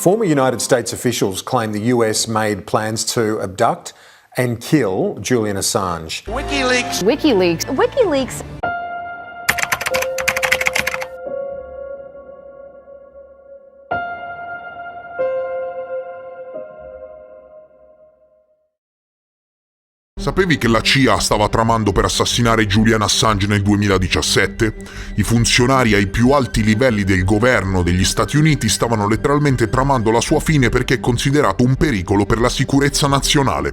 Former United States officials claim the US made plans to abduct and kill Julian Assange. WikiLeaks. Sapevi che la CIA stava tramando per assassinare Julian Assange nel 2017? I funzionari ai più alti livelli del governo degli Stati Uniti stavano letteralmente tramando la sua fine perché è considerato un pericolo per la sicurezza nazionale.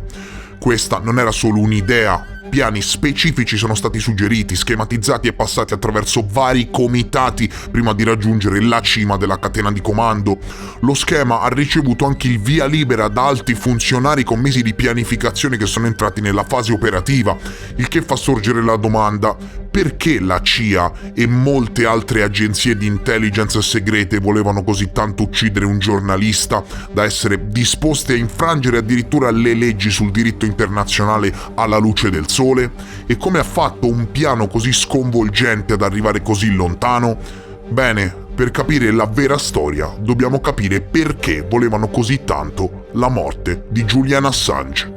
Questa non era solo un'idea. Piani specifici sono stati suggeriti, schematizzati e passati attraverso vari comitati prima di raggiungere la cima della catena di comando. Lo schema ha ricevuto anche il via libera da alti funzionari con mesi di pianificazione che sono entrati nella fase operativa, il che fa sorgere la domanda: perché la CIA e molte altre agenzie di intelligence segrete volevano così tanto uccidere un giornalista da essere disposte a infrangere addirittura le leggi sul diritto internazionale alla luce del sole? E come ha fatto un piano così sconvolgente ad arrivare così lontano? Bene, per capire la vera storia dobbiamo capire perché volevano così tanto la morte di Julian Assange.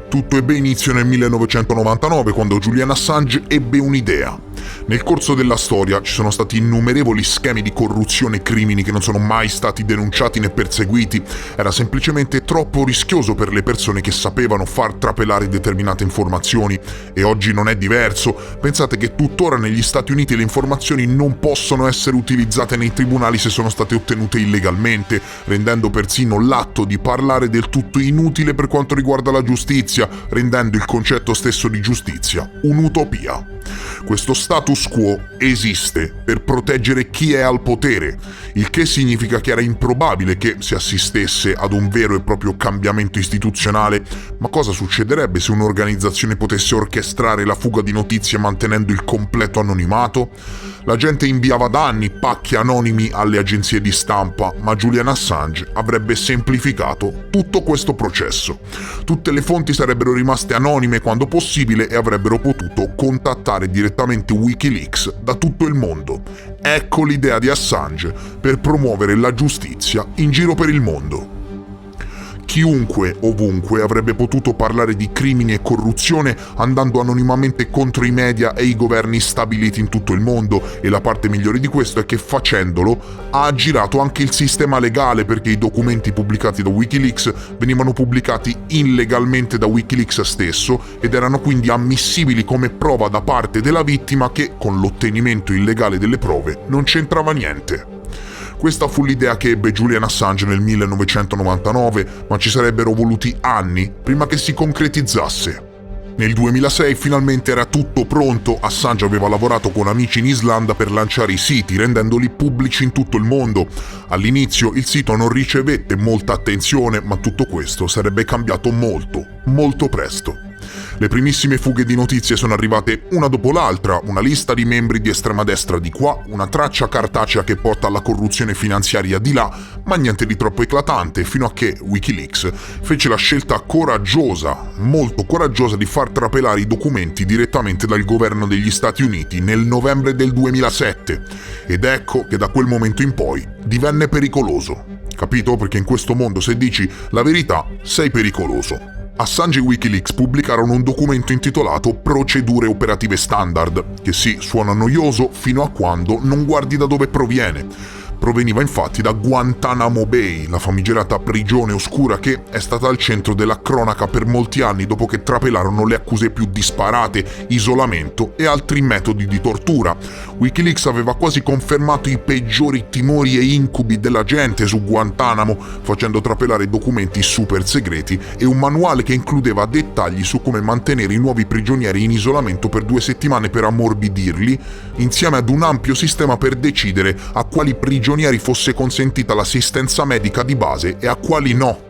Tutto ebbe inizio nel 1999 quando Julian Assange ebbe un'idea. Nel corso della storia ci sono stati innumerevoli schemi di corruzione e crimini che non sono mai stati denunciati né perseguiti. Era semplicemente troppo rischioso per le persone che sapevano far trapelare determinate informazioni. E oggi non è diverso. Pensate che tuttora negli Stati Uniti le informazioni non possono essere utilizzate nei tribunali se sono state ottenute illegalmente, rendendo persino l'atto di parlare del tutto inutile per quanto riguarda la giustizia, rendendo il concetto stesso di giustizia un'utopia. Questo status quo esiste per proteggere chi è al potere, il che significa che era improbabile che si assistesse ad un vero e proprio cambiamento istituzionale. Ma cosa succederebbe se un'organizzazione potesse orchestrare la fuga di notizie mantenendo il completo anonimato? La gente inviava da anni pacchi anonimi alle agenzie di stampa, ma Julian Assange avrebbe semplificato tutto questo processo. Tutte le fonti sarebbero rimaste anonime quando possibile e avrebbero potuto contattare direttamente WikiLeaks da tutto il mondo. Ecco l'idea di Assange per promuovere la giustizia in giro per il mondo. Chiunque, ovunque, avrebbe potuto parlare di crimini e corruzione andando anonimamente contro i media e i governi stabiliti in tutto il mondo, e la parte migliore di questo è che facendolo ha aggirato anche il sistema legale, perché i documenti pubblicati da WikiLeaks venivano pubblicati illegalmente da WikiLeaks stesso ed erano quindi ammissibili come prova da parte della vittima che, con l'ottenimento illegale delle prove, non c'entrava niente. Questa fu l'idea che ebbe Julian Assange nel 1999, ma ci sarebbero voluti anni prima che si concretizzasse. Nel 2006 finalmente era tutto pronto. Assange aveva lavorato con amici in Islanda per lanciare i siti, rendendoli pubblici in tutto il mondo. All'inizio il sito non ricevette molta attenzione, ma tutto questo sarebbe cambiato molto presto. Le primissime fughe di notizie sono arrivate una dopo l'altra, una lista di membri di estrema destra di qua, una traccia cartacea che porta alla corruzione finanziaria di là, ma niente di troppo eclatante, fino a che WikiLeaks fece la scelta coraggiosa, molto coraggiosa, di far trapelare i documenti direttamente dal governo degli Stati Uniti nel novembre del 2007. Ed ecco che da quel momento in poi divenne pericoloso. Capito? Perché in questo mondo se dici la verità sei pericoloso. Assange e WikiLeaks pubblicarono un documento intitolato Procedure operative standard, che sì, suona noioso fino a quando non guardi da dove proviene. Proveniva infatti da Guantanamo Bay, la famigerata prigione oscura che è stata al centro della cronaca per molti anni dopo che trapelarono le accuse più disparate, isolamento e altri metodi di tortura. WikiLeaks aveva quasi confermato i peggiori timori e incubi della gente su Guantanamo, facendo trapelare documenti super segreti e un manuale che includeva dettagli su come mantenere i nuovi prigionieri in isolamento per 2 settimane per ammorbidirli, insieme ad un ampio sistema per decidere a quali prigionieri fosse consentita l'assistenza medica di base e a quali no.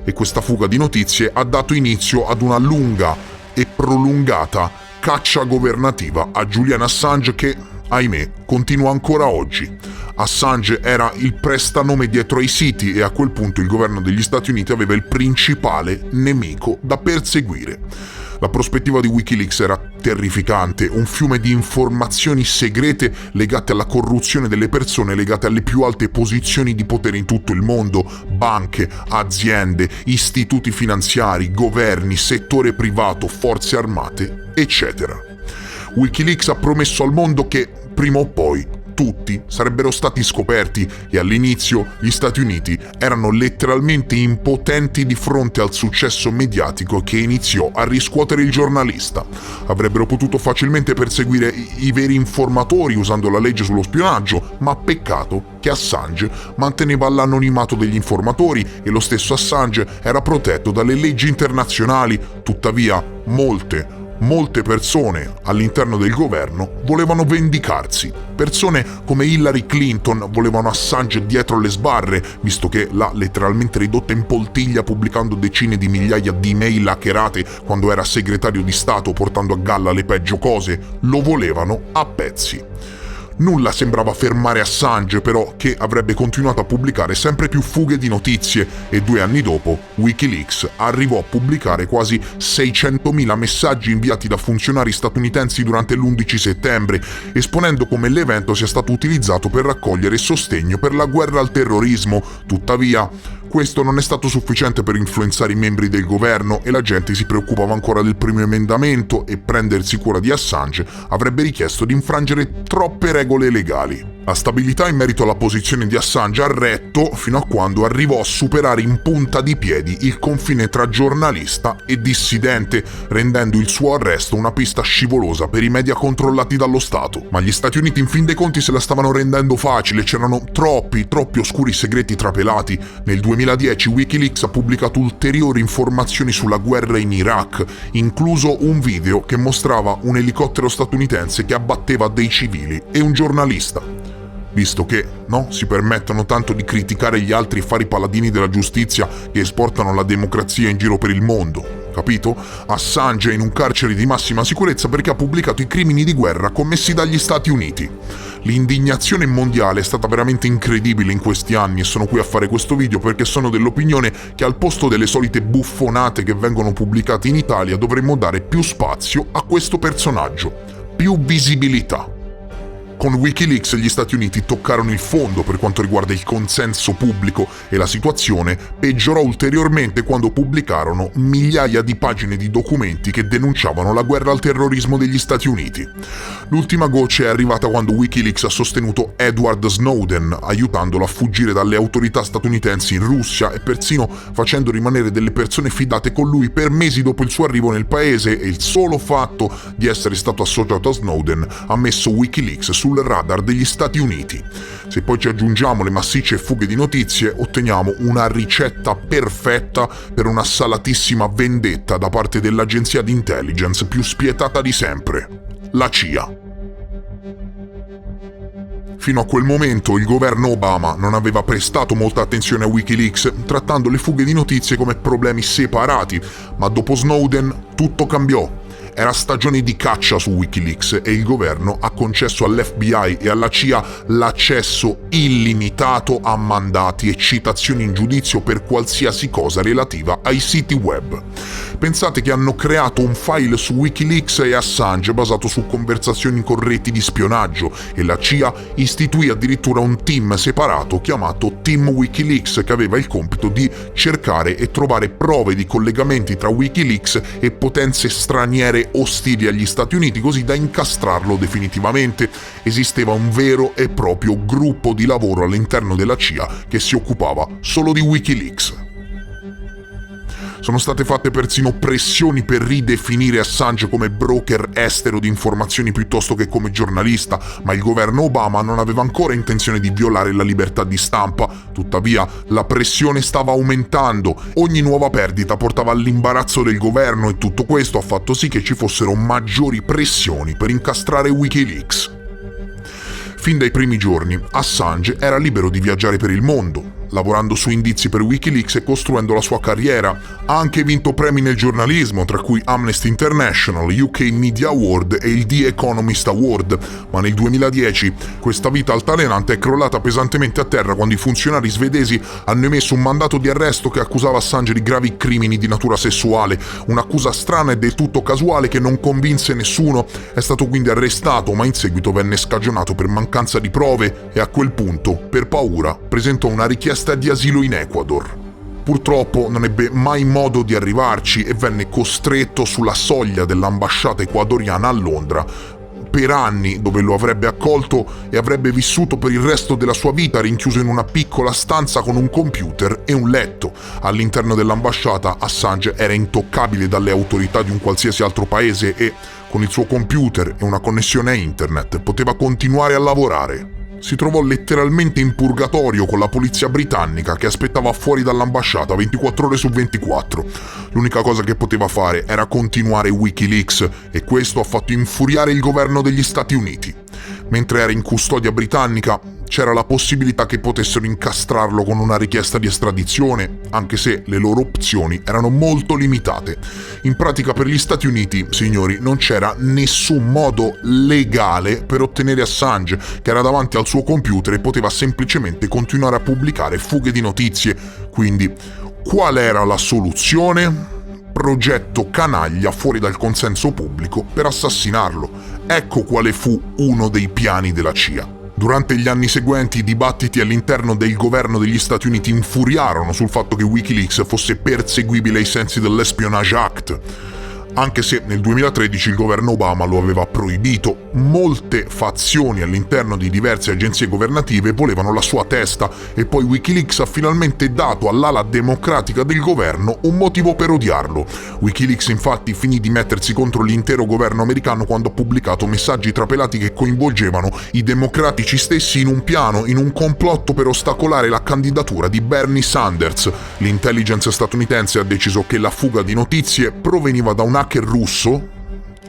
E questa fuga di notizie ha dato inizio ad una lunga e prolungata caccia governativa a Julian Assange che, ahimè, continua ancora oggi. Assange era il prestanome dietro ai siti e a quel punto il governo degli Stati Uniti aveva il principale nemico da perseguire. La prospettiva di Wikileaks era terrificante, un fiume di informazioni segrete legate alla corruzione delle persone, legate alle più alte posizioni di potere in tutto il mondo, banche, aziende, istituti finanziari, governi, settore privato, forze armate, eccetera. Wikileaks ha promesso al mondo che, prima o poi, tutti sarebbero stati scoperti e all'inizio gli Stati Uniti erano letteralmente impotenti di fronte al successo mediatico che iniziò a riscuotere il giornalista. Avrebbero potuto facilmente perseguire i veri informatori usando la legge sullo spionaggio, ma peccato che Assange manteneva l'anonimato degli informatori e lo stesso Assange era protetto dalle leggi internazionali. Tuttavia, molte persone all'interno del governo volevano vendicarsi. Persone come Hillary Clinton volevano Assange dietro le sbarre, visto che l'ha letteralmente ridotta in poltiglia pubblicando decine di migliaia di email hackerate quando era segretario di Stato, portando a galla le peggio cose. Lo volevano a pezzi. Nulla sembrava fermare Assange, però, che avrebbe continuato a pubblicare sempre più fughe di notizie e 2 anni dopo Wikileaks arrivò a pubblicare quasi 600.000 messaggi inviati da funzionari statunitensi durante l'11 settembre, esponendo come l'evento sia stato utilizzato per raccogliere sostegno per la guerra al terrorismo. Tuttavia, questo non è stato sufficiente per influenzare i membri del governo e la gente si preoccupava ancora del primo emendamento e prendersi cura di Assange avrebbe richiesto di infrangere troppe regole legali. La stabilità in merito alla posizione di Assange ha retto fino a quando arrivò a superare in punta di piedi il confine tra giornalista e dissidente, rendendo il suo arresto una pista scivolosa per i media controllati dallo Stato. Ma gli Stati Uniti in fin dei conti se la stavano rendendo facile, c'erano troppi oscuri segreti trapelati. Nel 2010 Wikileaks ha pubblicato ulteriori informazioni sulla guerra in Iraq, incluso un video che mostrava un elicottero statunitense che abbatteva dei civili e un giornalista. Visto che, si permettono tanto di criticare gli altri e fare i paladini della giustizia che esportano la democrazia in giro per il mondo, capito? Assange è in un carcere di massima sicurezza perché ha pubblicato i crimini di guerra commessi dagli Stati Uniti. L'indignazione mondiale è stata veramente incredibile in questi anni e sono qui a fare questo video perché sono dell'opinione che al posto delle solite buffonate che vengono pubblicate in Italia dovremmo dare più spazio a questo personaggio, più visibilità. Con Wikileaks gli Stati Uniti toccarono il fondo per quanto riguarda il consenso pubblico e la situazione peggiorò ulteriormente quando pubblicarono migliaia di pagine di documenti che denunciavano la guerra al terrorismo degli Stati Uniti. L'ultima goccia è arrivata quando Wikileaks ha sostenuto Edward Snowden, aiutandolo a fuggire dalle autorità statunitensi in Russia e persino facendo rimanere delle persone fidate con lui per mesi dopo il suo arrivo nel paese, e il solo fatto di essere stato associato a Snowden ha messo Wikileaks sul radar degli Stati Uniti. Se poi ci aggiungiamo le massicce fughe di notizie, otteniamo una ricetta perfetta per una salatissima vendetta da parte dell'agenzia di intelligence più spietata di sempre, la CIA. Fino a quel momento il governo Obama non aveva prestato molta attenzione a Wikileaks, trattando le fughe di notizie come problemi separati, ma dopo Snowden tutto cambiò. Era stagione di caccia su Wikileaks e il governo ha concesso all'FBI e alla CIA l'accesso illimitato a mandati e citazioni in giudizio per qualsiasi cosa relativa ai siti web. Pensate che hanno creato un file su Wikileaks e Assange basato su conversazioni con reti di spionaggio e la CIA istituì addirittura un team separato chiamato Team Wikileaks che aveva il compito di cercare e trovare prove di collegamenti tra Wikileaks e potenze straniere ostili agli Stati Uniti, così da incastrarlo definitivamente. Esisteva un vero e proprio gruppo di lavoro all'interno della CIA che si occupava solo di Wikileaks. Sono state fatte persino pressioni per ridefinire Assange come broker estero di informazioni piuttosto che come giornalista, ma il governo Obama non aveva ancora intenzione di violare la libertà di stampa. Tuttavia, la pressione stava aumentando. Ogni nuova perdita portava all'imbarazzo del governo e tutto questo ha fatto sì che ci fossero maggiori pressioni per incastrare Wikileaks. Fin dai primi giorni, Assange era libero di viaggiare per il mondo. lavorando su indizi per Wikileaks e costruendo la sua carriera. Ha anche vinto premi nel giornalismo, tra cui Amnesty International, UK Media Award e il The Economist Award, ma nel 2010 questa vita altalenante è crollata pesantemente a terra quando i funzionari svedesi hanno emesso un mandato di arresto che accusava Assange di gravi crimini di natura sessuale, un'accusa strana e del tutto casuale che non convinse nessuno. È stato quindi arrestato, ma in seguito venne scagionato per mancanza di prove e a quel punto, per paura, presentò una richiesta di asilo in Ecuador. Purtroppo non ebbe mai modo di arrivarci e venne costretto sulla soglia dell'ambasciata ecuadoriana a Londra per anni, dove lo avrebbe accolto e avrebbe vissuto per il resto della sua vita rinchiuso in una piccola stanza con un computer e un letto. All'interno dell'ambasciata Assange era intoccabile dalle autorità di un qualsiasi altro paese e, con il suo computer e una connessione a internet, poteva continuare a lavorare. Si trovò letteralmente in purgatorio con la polizia britannica che aspettava fuori dall'ambasciata 24 ore su 24. L'unica cosa che poteva fare era continuare Wikileaks e questo ha fatto infuriare il governo degli Stati Uniti. Mentre era in custodia britannica c'era la possibilità che potessero incastrarlo con una richiesta di estradizione, anche se le loro opzioni erano molto limitate. In pratica per gli Stati Uniti, signori, non c'era nessun modo legale per ottenere Assange, che era davanti al suo computer e poteva semplicemente continuare a pubblicare fughe di notizie. Quindi, qual era la soluzione? Progetto canaglia fuori dal consenso pubblico per assassinarlo. Ecco quale fu uno dei piani della CIA. Durante gli anni seguenti i dibattiti all'interno del governo degli Stati Uniti infuriarono sul fatto che Wikileaks fosse perseguibile ai sensi dell'Espionage Act, anche se nel 2013 il governo Obama lo aveva proibito. Molte fazioni all'interno di diverse agenzie governative volevano la sua testa e poi Wikileaks ha finalmente dato all'ala democratica del governo un motivo per odiarlo. Wikileaks infatti finì di mettersi contro l'intero governo americano quando ha pubblicato messaggi trapelati che coinvolgevano i democratici stessi in un piano, in un complotto per ostacolare la candidatura di Bernie Sanders. L'intelligence statunitense ha deciso che la fuga di notizie proveniva da un hacker russo,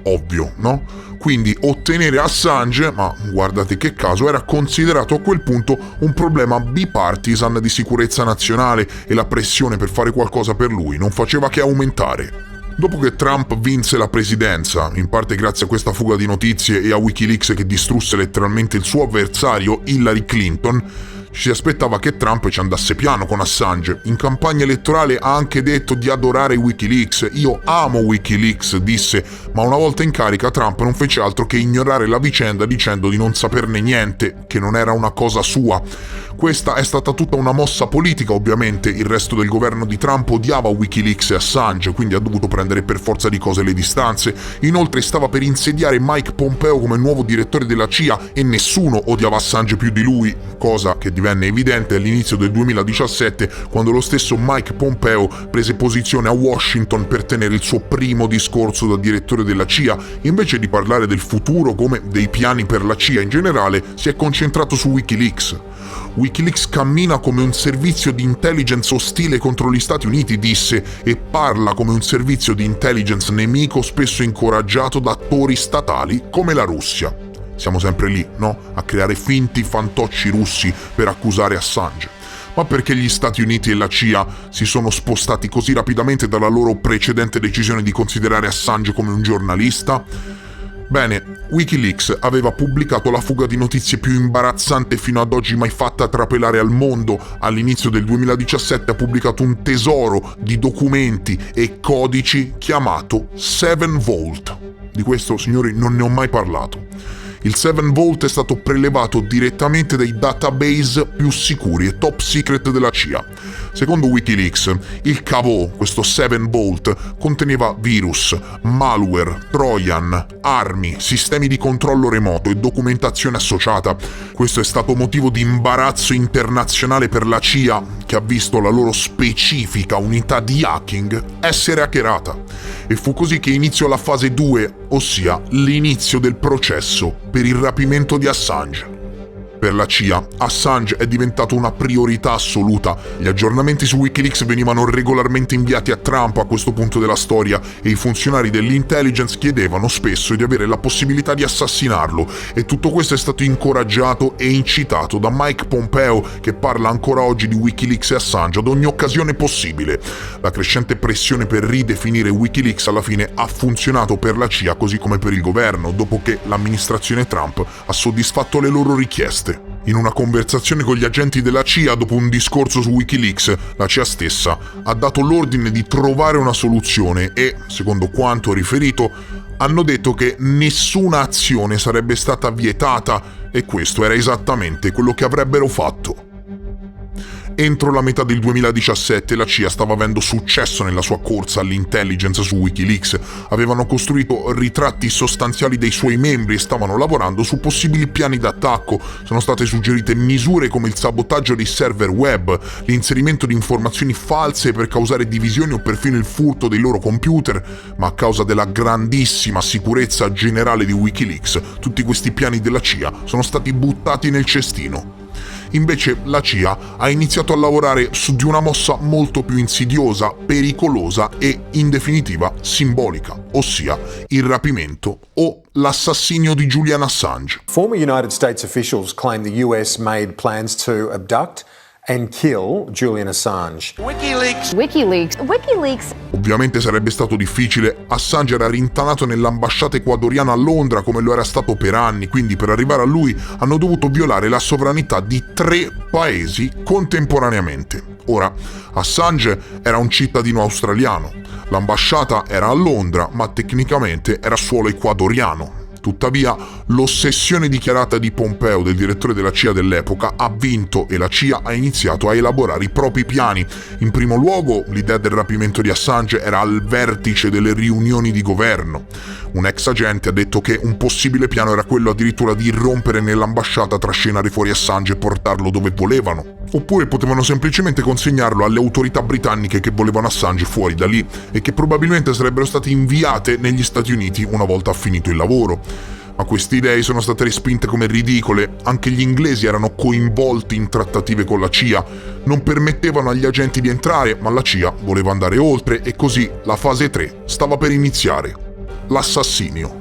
ovvio, no? Quindi ottenere Assange, ma guardate che caso, era considerato a quel punto un problema bipartisan di sicurezza nazionale e la pressione per fare qualcosa per lui non faceva che aumentare. Dopo che Trump vinse la presidenza, in parte grazie a questa fuga di notizie e a Wikileaks che distrusse letteralmente il suo avversario Hillary Clinton, ci si aspettava che Trump ci andasse piano con Assange. In campagna elettorale ha anche detto di adorare Wikileaks. Io amo Wikileaks, disse, ma una volta in carica Trump non fece altro che ignorare la vicenda dicendo di non saperne niente, che non era una cosa sua. Questa è stata tutta una mossa politica, ovviamente. Il resto del governo di Trump odiava Wikileaks e Assange, quindi ha dovuto prendere per forza di cose le distanze. Inoltre stava per insediare Mike Pompeo come nuovo direttore della CIA e nessuno odiava Assange più di lui, cosa che divenne evidente all'inizio del 2017 quando lo stesso Mike Pompeo prese posizione a Washington per tenere il suo primo discorso da direttore della CIA. Invece di parlare del futuro come dei piani per la CIA in generale, si è concentrato su Wikileaks. Wikileaks cammina come un servizio di intelligence ostile contro gli Stati Uniti, disse, e parla come un servizio di intelligence nemico spesso incoraggiato da attori statali come la Russia. Siamo sempre lì, no? A creare finti fantocci russi per accusare Assange. Ma perché gli Stati Uniti e la CIA si sono spostati così rapidamente dalla loro precedente decisione di considerare Assange come un giornalista? Bene, Wikileaks aveva pubblicato la fuga di notizie più imbarazzante fino ad oggi mai fatta trapelare al mondo. All'inizio del 2017 ha pubblicato un tesoro di documenti e codici chiamato 7Vault. Di questo, signori, non ne ho mai parlato. Il 7Vault è stato prelevato direttamente dai database più sicuri e top secret della CIA. Secondo Wikileaks, il cavo, questo 7Vault, conteneva virus, malware, trojan, armi, sistemi di controllo remoto e documentazione associata. Questo è stato motivo di imbarazzo internazionale per la CIA, che ha visto la loro specifica unità di hacking essere hackerata. E fu così che iniziò la fase 2, ossia l'inizio del processo per il rapimento di Assange. Per la CIA, Assange è diventato una priorità assoluta. Gli aggiornamenti su Wikileaks venivano regolarmente inviati a Trump a questo punto della storia e i funzionari dell'intelligence chiedevano spesso di avere la possibilità di assassinarlo, e tutto questo è stato incoraggiato e incitato da Mike Pompeo, che parla ancora oggi di Wikileaks e Assange ad ogni occasione possibile. La crescente pressione per ridefinire Wikileaks alla fine ha funzionato per la CIA così come per il governo, dopo che l'amministrazione Trump ha soddisfatto le loro richieste. In una conversazione con gli agenti della CIA dopo un discorso su Wikileaks, la CIA stessa ha dato l'ordine di trovare una soluzione e, secondo quanto riferito, hanno detto che nessuna azione sarebbe stata vietata, e questo era esattamente quello che avrebbero fatto. Entro la metà del 2017 la CIA stava avendo successo nella sua corsa all'intelligence su Wikileaks. Avevano costruito ritratti sostanziali dei suoi membri e stavano lavorando su possibili piani d'attacco. Sono state suggerite misure come il sabotaggio dei server web, l'inserimento di informazioni false per causare divisioni o perfino il furto dei loro computer, ma a causa della grandissima sicurezza generale di Wikileaks, tutti questi piani della CIA sono stati buttati nel cestino. Invece la CIA ha iniziato a lavorare su di una mossa molto più insidiosa, pericolosa e, in definitiva, simbolica, ossia il rapimento o l'assassinio di Julian Assange. Former United States officials claim the US made plans to abduct and kill Julian Assange. WikiLeaks. Ovviamente sarebbe stato difficile. Assange era rintanato nell'ambasciata ecuadoriana a Londra come lo era stato per anni, quindi per arrivare a lui hanno dovuto violare la sovranità di 3 paesi contemporaneamente. Ora, Assange era un cittadino australiano, l'ambasciata era a Londra, ma tecnicamente era suolo ecuadoriano. Tuttavia, l'ossessione dichiarata di Pompeo, del direttore della CIA dell'epoca, ha vinto e la CIA ha iniziato a elaborare i propri piani. In primo luogo, l'idea del rapimento di Assange era al vertice delle riunioni di governo. Un ex agente ha detto che un possibile piano era quello addirittura di irrompere nell'ambasciata, trascinare fuori Assange e portarlo dove volevano. Oppure potevano semplicemente consegnarlo alle autorità britanniche che volevano Assange fuori da lì e che probabilmente sarebbero state inviate negli Stati Uniti una volta finito il lavoro. Ma queste idee sono state respinte come ridicole. Anche gli inglesi erano coinvolti in trattative con la CIA, non permettevano agli agenti di entrare, ma la CIA voleva andare oltre e così la fase 3 stava per iniziare: l'assassinio.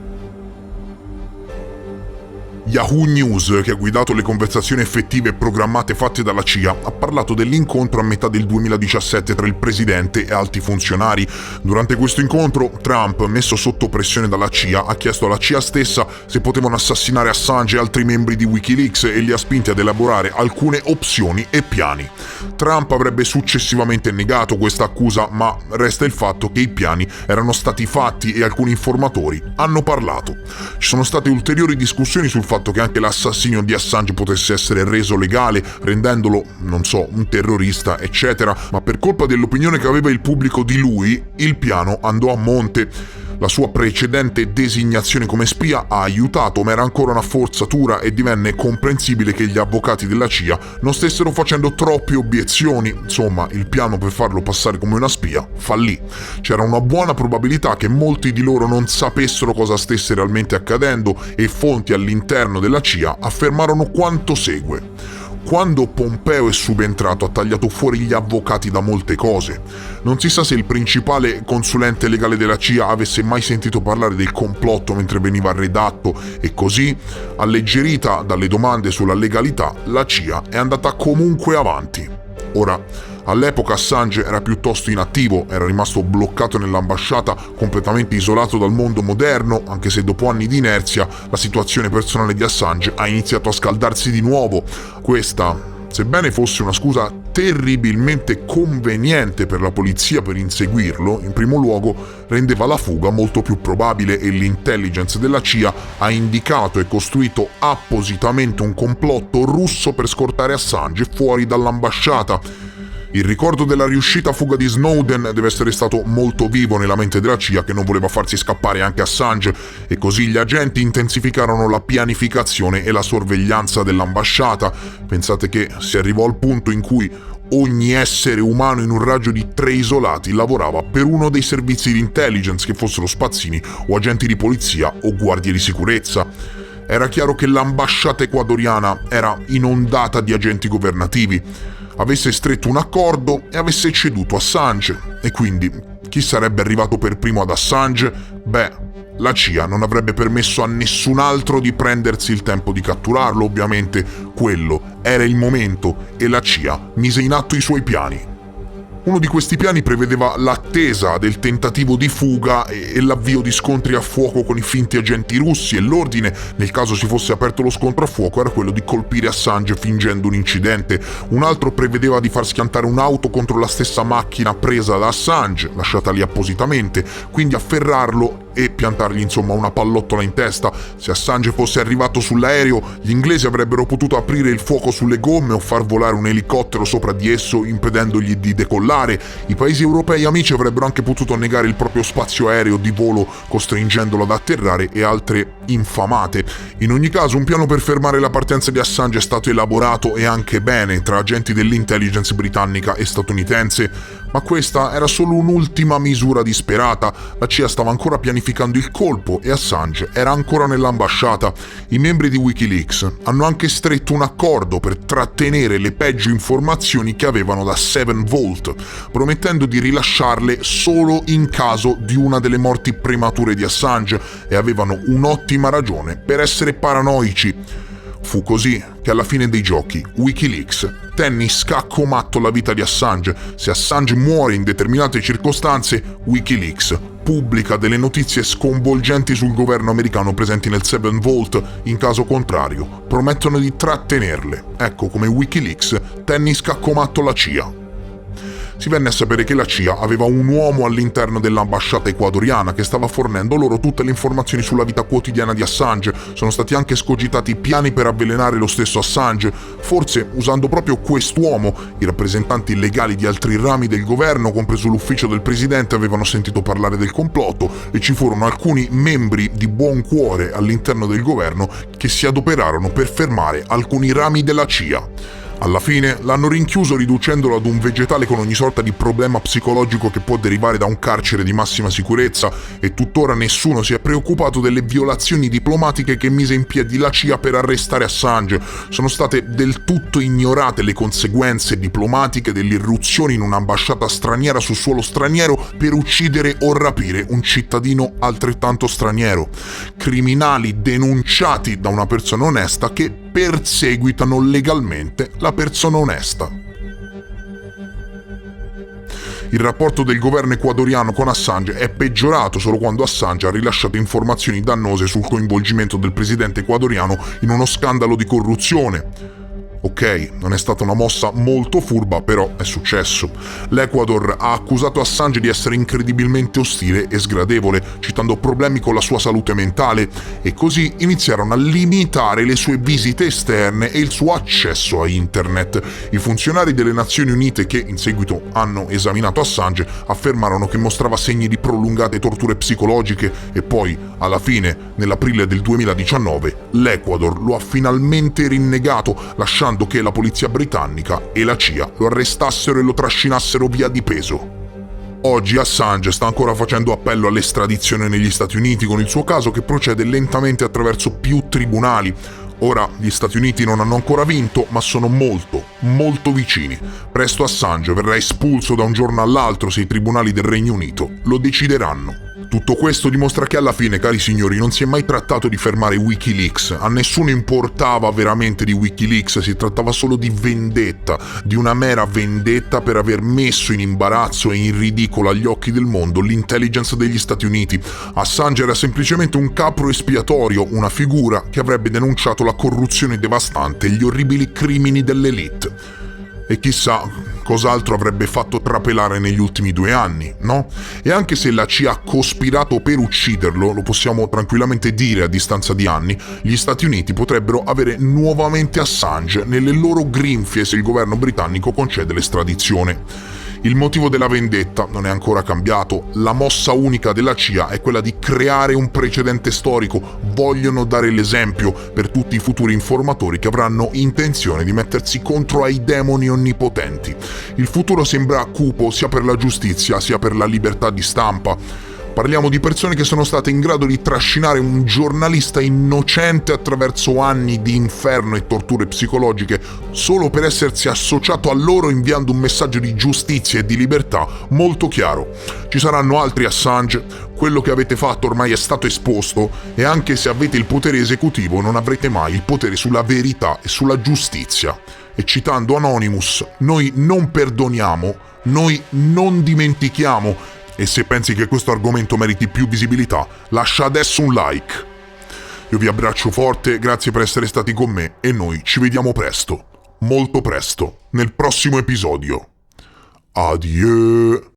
Yahoo News, che ha guidato le conversazioni effettive e programmate fatte dalla CIA, ha parlato dell'incontro a metà del 2017 tra il presidente e alti funzionari. Durante questo incontro, Trump, messo sotto pressione dalla CIA, ha chiesto alla CIA stessa se potevano assassinare Assange e altri membri di Wikileaks e li ha spinti ad elaborare alcune opzioni e piani. Trump avrebbe successivamente negato questa accusa, ma resta il fatto che i piani erano stati fatti e alcuni informatori hanno parlato. Ci sono state ulteriori discussioni sul fatto che anche l'assassinio di Assange potesse essere reso legale, rendendolo, non so, un terrorista, eccetera, ma per colpa dell'opinione che aveva il pubblico di lui, il piano andò a monte. La sua precedente designazione come spia ha aiutato, ma era ancora una forzatura e divenne comprensibile che gli avvocati della CIA non stessero facendo troppe obiezioni. Insomma, il piano per farlo passare come una spia fallì. C'era una buona probabilità che molti di loro non sapessero cosa stesse realmente accadendo e fonti all'interno della CIA affermarono quanto segue. Quando Pompeo è subentrato ha tagliato fuori gli avvocati da molte cose. Non si sa se il principale consulente legale della CIA avesse mai sentito parlare del complotto mentre veniva redatto e così, alleggerita dalle domande sulla legalità, la CIA è andata comunque avanti. Ora, all'epoca Assange era piuttosto inattivo, era rimasto bloccato nell'ambasciata, completamente isolato dal mondo moderno, anche se dopo anni di inerzia la situazione personale di Assange ha iniziato a scaldarsi di nuovo. Questa, sebbene fosse una scusa terribilmente conveniente per la polizia per inseguirlo, in primo luogo rendeva la fuga molto più probabile e l'intelligence della CIA ha indicato e costruito appositamente un complotto russo per scortare Assange fuori dall'ambasciata. Il ricordo della riuscita fuga di Snowden deve essere stato molto vivo nella mente della CIA, che non voleva farsi scappare anche Assange, e così gli agenti intensificarono la pianificazione e la sorveglianza dell'ambasciata. Pensate che si arrivò al punto in cui ogni essere umano in un raggio di 3 isolati lavorava per uno dei servizi di intelligence, che fossero spazzini o agenti di polizia o guardie di sicurezza. Era chiaro che l'ambasciata ecuadoriana era inondata di agenti governativi, avesse stretto un accordo e avesse ceduto Assange. E quindi, chi sarebbe arrivato per primo ad Assange? Beh, la CIA non avrebbe permesso a nessun altro di prendersi il tempo di catturarlo, ovviamente quello era il momento e la CIA mise in atto i suoi piani. Uno di questi piani prevedeva l'attesa del tentativo di fuga e l'avvio di scontri a fuoco con i finti agenti russi, e l'ordine, nel caso si fosse aperto lo scontro a fuoco, era quello di colpire Assange fingendo un incidente. Un altro prevedeva di far schiantare un'auto contro la stessa macchina presa da Assange, lasciata lì appositamente, quindi afferrarlo e piantargli insomma una pallottola in testa. Se Assange fosse arrivato sull'aereo, gli inglesi avrebbero potuto aprire il fuoco sulle gomme o far volare un elicottero sopra di esso impedendogli di decollare. I paesi europei amici avrebbero anche potuto negare il proprio spazio aereo di volo costringendolo ad atterrare, e altre infamate. In ogni caso, un piano per fermare la partenza di Assange è stato elaborato, e anche bene, tra agenti dell'intelligence britannica e statunitense. Ma questa era solo un'ultima misura disperata. La CIA stava ancora pianificando il colpo e Assange era ancora nell'ambasciata. I membri di Wikileaks hanno anche stretto un accordo per trattenere le peggio informazioni che avevano da 7Vault, promettendo di rilasciarle solo in caso di una delle morti premature di Assange, e avevano un'ottima ragione per essere paranoici. Fu così che alla fine dei giochi Wikileaks tenne in scacco matto la vita di Assange. Se Assange muore in determinate circostanze, Wikileaks pubblica delle notizie sconvolgenti sul governo americano presenti nel 7Vault. In caso contrario, promettono di trattenerle. Ecco come Wikileaks tenne in scacco matto la CIA. Si venne a sapere che la CIA aveva un uomo all'interno dell'ambasciata ecuadoriana che stava fornendo loro tutte le informazioni sulla vita quotidiana di Assange. Sono stati anche scogitati piani per avvelenare lo stesso Assange, forse usando proprio quest'uomo. I rappresentanti legali di altri rami del governo, compreso l'ufficio del presidente, avevano sentito parlare del complotto, e ci furono alcuni membri di buon cuore all'interno del governo che si adoperarono per fermare alcuni rami della CIA. Alla fine l'hanno rinchiuso, riducendolo ad un vegetale con ogni sorta di problema psicologico che può derivare da un carcere di massima sicurezza, e tuttora nessuno si è preoccupato delle violazioni diplomatiche che mise in piedi la CIA per arrestare Assange. Sono state del tutto ignorate le conseguenze diplomatiche dell'irruzione in un'ambasciata straniera su suolo straniero per uccidere o rapire un cittadino altrettanto straniero. Criminali denunciati da una persona onesta che perseguitano legalmente la persona onesta. Il rapporto del governo ecuadoriano con Assange è peggiorato solo quando Assange ha rilasciato informazioni dannose sul coinvolgimento del presidente ecuadoriano in uno scandalo di corruzione. Ok, non è stata una mossa molto furba, però è successo. L'Ecuador ha accusato Assange di essere incredibilmente ostile e sgradevole, citando problemi con la sua salute mentale, e così iniziarono a limitare le sue visite esterne e il suo accesso a internet. I funzionari delle Nazioni Unite che in seguito hanno esaminato Assange affermarono che mostrava segni di prolungate torture psicologiche, e poi, alla fine, nell'aprile del 2019, l'Ecuador lo ha finalmente rinnegato, lasciando che la polizia britannica e la CIA lo arrestassero e lo trascinassero via di peso. Oggi Assange sta ancora facendo appello all'estradizione negli Stati Uniti, con il suo caso che procede lentamente attraverso più tribunali. Ora gli Stati Uniti non hanno ancora vinto, ma sono molto vicini. Presto Assange verrà espulso da un giorno all'altro se i tribunali del Regno Unito lo decideranno. Tutto questo dimostra che alla fine, cari signori, non si è mai trattato di fermare Wikileaks. A nessuno importava veramente di Wikileaks, si trattava solo di vendetta, di una mera vendetta per aver messo in imbarazzo e in ridicolo agli occhi del mondo l'intelligence degli Stati Uniti. Assange era semplicemente un capro espiatorio, una figura che avrebbe denunciato la corruzione devastante e gli orribili crimini dell'elite. E chissà cos'altro avrebbe fatto trapelare negli ultimi 2 anni, no? E anche se la CIA ha cospirato per ucciderlo, lo possiamo tranquillamente dire a distanza di anni, gli Stati Uniti potrebbero avere nuovamente Assange nelle loro grinfie se il governo britannico concede l'estradizione. Il motivo della vendetta non è ancora cambiato. La mossa unica della CIA è quella di creare un precedente storico. Vogliono dare l'esempio per tutti i futuri informatori che avranno intenzione di mettersi contro ai demoni onnipotenti. Il futuro sembra cupo sia per la giustizia sia per la libertà di stampa. Parliamo di persone che sono state in grado di trascinare un giornalista innocente attraverso anni di inferno e torture psicologiche solo per essersi associato a loro inviando un messaggio di giustizia e di libertà molto chiaro. Ci saranno altri Assange, quello che avete fatto ormai è stato esposto e anche se avete il potere esecutivo non avrete mai il potere sulla verità e sulla giustizia. E citando Anonymous, noi non perdoniamo, noi non dimentichiamo. E se pensi che questo argomento meriti più visibilità, lascia adesso un like. Io vi abbraccio forte, grazie per essere stati con me e noi ci vediamo presto, molto presto, nel prossimo episodio. Adieu!